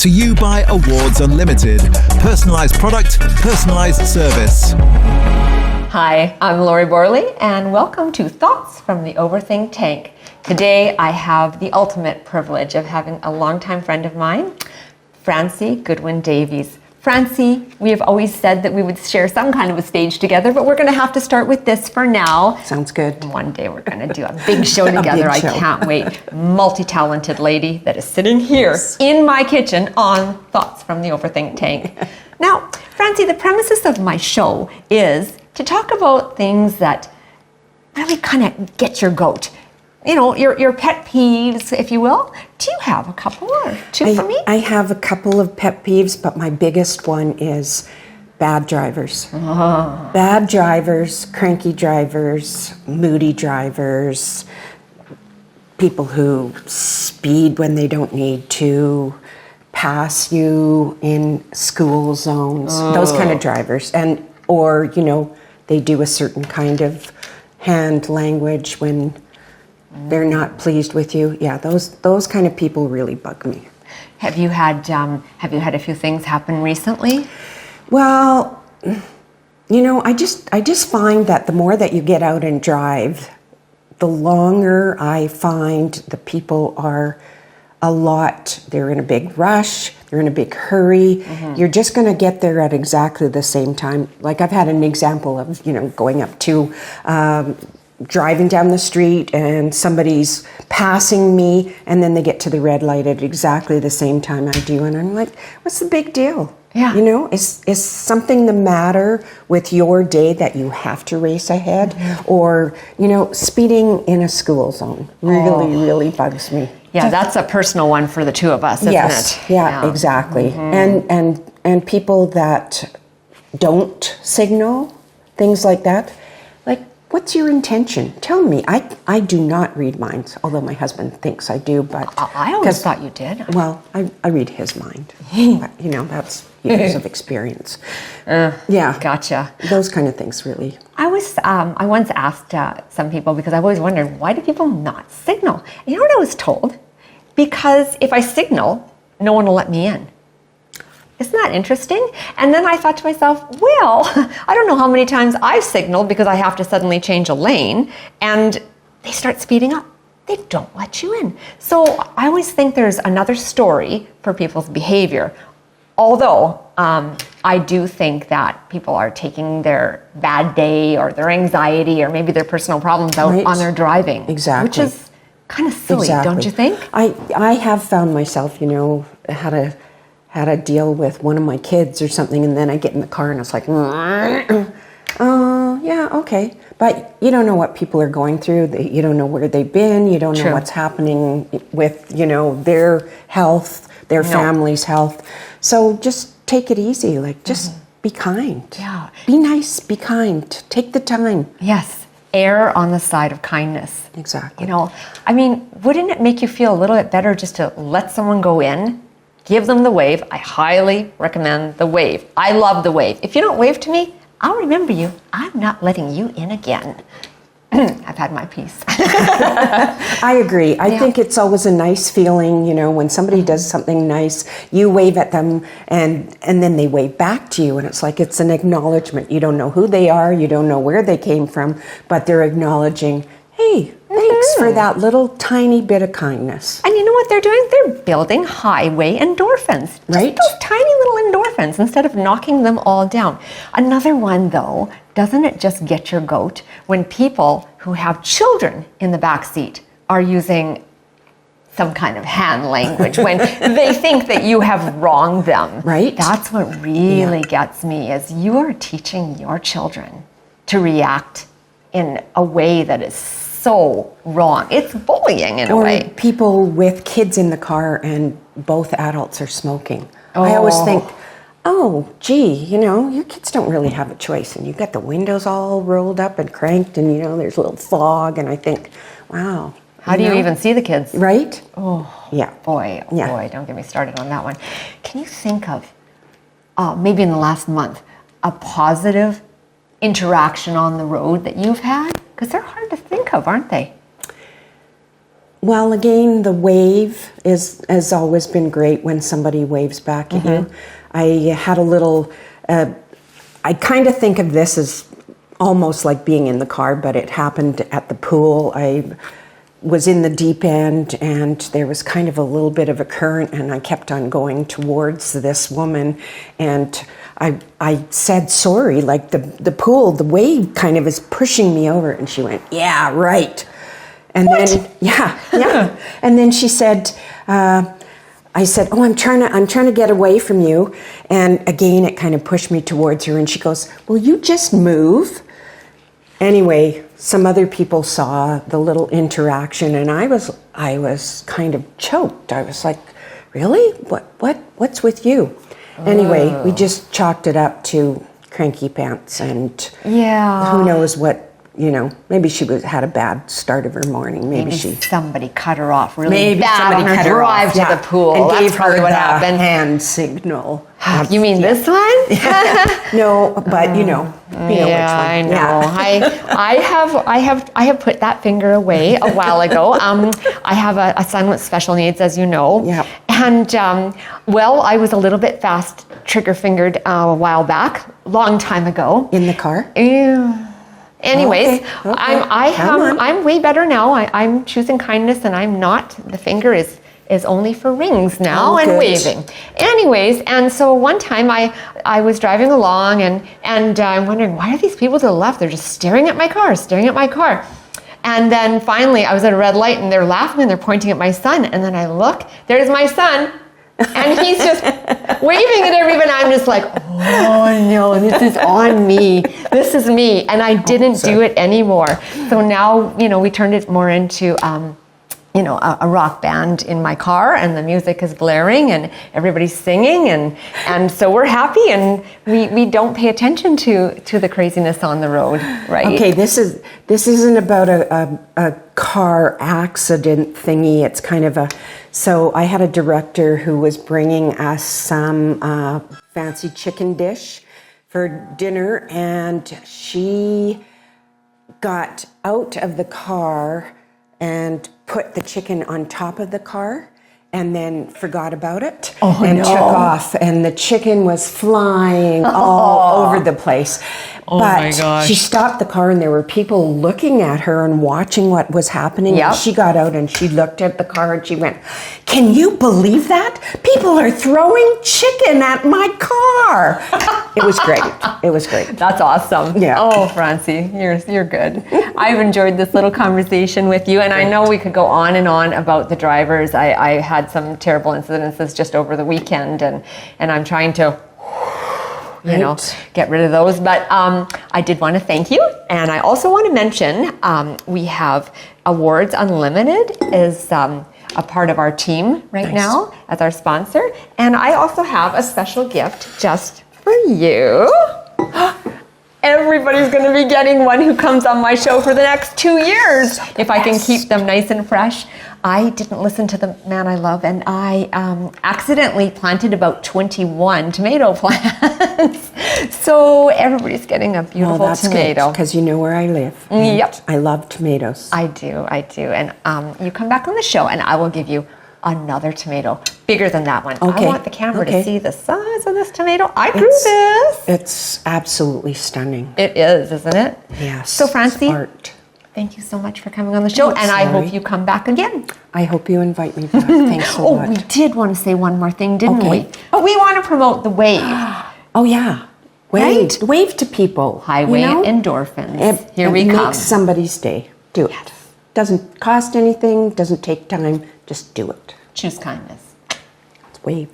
To you by Awards Unlimited. Personalized product, personalized service. Hi, I'm Laurie Borle, and welcome to Thoughts from the Overthink Tank. Today, I have the ultimate privilege of having a longtime friend of mine, Francie Goodwin-Davies. Francie, we have always said that we would share some kind of a stage together, but we're going to have to start with this for now. Sounds good. One day we're going to do a big show together. Big show. I can't wait. Multi-talented lady that is sitting here in my kitchen on Thoughts from the Overthink Tank. Now, Francie, the premises of my show is to talk about things that really kind of get your goat. You know, your pet peeves, if you will. Do you have a couple or two for me? I have a couple of pet peeves, but my biggest one is bad drivers. Oh. Bad drivers, cranky drivers, moody drivers, people who speed when they don't need to, pass you in school zones, those kind of drivers. Or, you know, they do a certain kind of hand language when they're not pleased with you. Yeah, those kind of people really bug me. Have you had a few things happen recently? Well, you know, I just find that the more that you get out and drive, the longer I find the people are they're in a big rush, they're in a big hurry. Mm-hmm. You're just going to get there at exactly the same time. Like I've had an example of, you know, going up to driving down the street and somebody's passing me and then they get to the red light at exactly the same time I do. And I'm like, what's the big deal? Yeah. You know, is something the matter with your day that you have to race ahead? Mm-hmm. Or, you know, speeding in a school zone really bugs me. Yeah, that's a personal one for the two of us, isn't it? Yeah, exactly. Mm-hmm. And people that don't signal, things like that, like, what's your intention? Tell me. I do not read minds, although my husband thinks I do. But I always thought you did. Well, I read his mind. But, you know, that's years of experience. Yeah. Gotcha. Those kind of things, really. I once asked some people, because I've always wondered, why do people not signal? And you know what I was told? Because if I signal, no one will let me in. Isn't that interesting? And then I thought to myself, well, I don't know how many times I've signaled because I have to suddenly change a lane and they start speeding up. They don't let you in. So I always think there's another story for people's behavior. Although I do think that people are taking their bad day or their anxiety or maybe their personal problems out on their driving. Exactly. Which is kind of silly, don't you think? I have found myself, you know, had a deal with one of my kids or something, and then I get in the car and it's like, oh, yeah, okay. But you don't know what people are going through. You don't know where they've been. You don't know what's happening with, you know, their health, their family's health. So just take it easy. Like, just be kind. Yeah. Be nice, be kind. Take the time. Yes. Err on the side of kindness. Exactly. You know, I mean, wouldn't it make you feel a little bit better just to let someone go in? Give them the wave. I highly recommend the wave. I love the wave. If you don't wave to me, I'll remember you. I'm not letting you in again. I've had my piece. I agree. I think it's always a nice feeling, you know, when somebody does something nice, you wave at them and then they wave back to you. And it's like it's an acknowledgement. You don't know who they are. You don't know where they came from, but they're acknowledging, hey, thanks for that little tiny bit of kindness. And you know what they're doing? They're building highway endorphins. Right. Just those tiny little endorphins instead of knocking them all down. Another one, though, doesn't it just get your goat when people who have children in the back seat are using some kind of hand language when they think that you have wronged them? Right. That's what really gets me, is you are teaching your children to react in a way that is so wrong. It's bullying in a way. Or people with kids in the car and both adults are smoking. I always think, oh, gee, you know, your kids don't really have a choice. And you've got the windows all rolled up and cranked and, you know, there's a little fog. And I think, wow. How do you even see the kids? Right? Oh, yeah. Boy, don't get me started on that one. Can you think of, maybe in the last month, a positive interaction on the road that you've had? Because they're hard to think of, aren't they? Well, again, the wave has always been great when somebody waves back at you. I had a little, I kind of think of this as almost like being in the car, but it happened at the pool. I was in the deep end and there was kind of a little bit of a current and I kept on going towards this woman and I said sorry, like the pool, the wave kind of is pushing me over, and she went, yeah, right. And then, yeah. And then she said, I said, oh, I'm trying to get away from you. And again, it kind of pushed me towards her. And she goes, will you just move? Anyway, some other people saw the little interaction, and I was kind of choked. I was like, really? What's with you? Anyway, we just chalked it up to cranky pants, and who knows what. Maybe she had a bad start of her morning. Maybe somebody cut her off really bad on her drive to the pool. And That's gave probably her what the happened. hand signal. You mean this one? No, but you know which one. I know. I have put that finger away a while ago. I have a son with special needs, as you know. Yeah. And I was a little bit fast trigger-fingered a while back, long time ago. In the car? Yeah. Anyways, Okay. I'm way better now. I'm choosing kindness, and I'm not. The finger is only for rings now and good. waving. Anyways, and so one time I was driving along and I'm wondering, why are these people to the left? They're just staring at my car. And then finally I was at a red light and they're laughing and they're pointing at my son. And then I look, there's my son. And he's just waving at everyone. I'm just like, oh no, this is on me. This is me. And I didn't do it anymore. So now, we turned it more into, a rock band in my car, and the music is blaring and everybody's singing. And so we're happy, and we don't pay attention to the craziness on the road, right? Okay, this isn't about a car accident thingy. It's kind of so I had a director who was bringing us some fancy chicken dish for dinner, and she got out of the car and put the chicken on top of the car and then forgot about it and took off, and the chicken was flying all over the place. Oh but my gosh. She stopped the car and there were people looking at her and watching what was happening. Yep. And she got out and she looked at the car and she went, can you believe that? People are throwing chicken at my car. It was great. It was great. That's awesome. Yeah. Oh, Francie, you're good. I've enjoyed this little conversation with you, and I know we could go on and on about the drivers. I had some terrible incidences just over the weekend, and I'm trying to get rid of those. But I did want to thank you. And I also want to mention we have Awards Unlimited is a part of our team right now as our sponsor. And I also have a special gift just for you. Everybody's going to be getting one who comes on my show for the next 2 years, if I can keep them nice and fresh. I didn't listen to the man I love, and I accidentally planted about 21 tomato plants. So everybody's getting a beautiful tomato. Because you know where I live. Yep. I love tomatoes. I do. And you come back on the show, and I will give you another tomato bigger than that one. Okay. I want the camera to see the size of this tomato. I grew this. It's absolutely stunning. It is, isn't it? Yes. So, Francie, art. Thank you so much for coming on the show, and I hope you come back again. I hope you invite me back. Thanks a lot. We did want to say one more thing, didn't Okay. we? Oh, we want to promote the wave. Oh, yeah. Right? Wave to people. Highway endorphins. Here we come. come. It makes somebody's day. Do it. Doesn't cost anything, doesn't take time. Just do it. Choose kindness. Let's wave.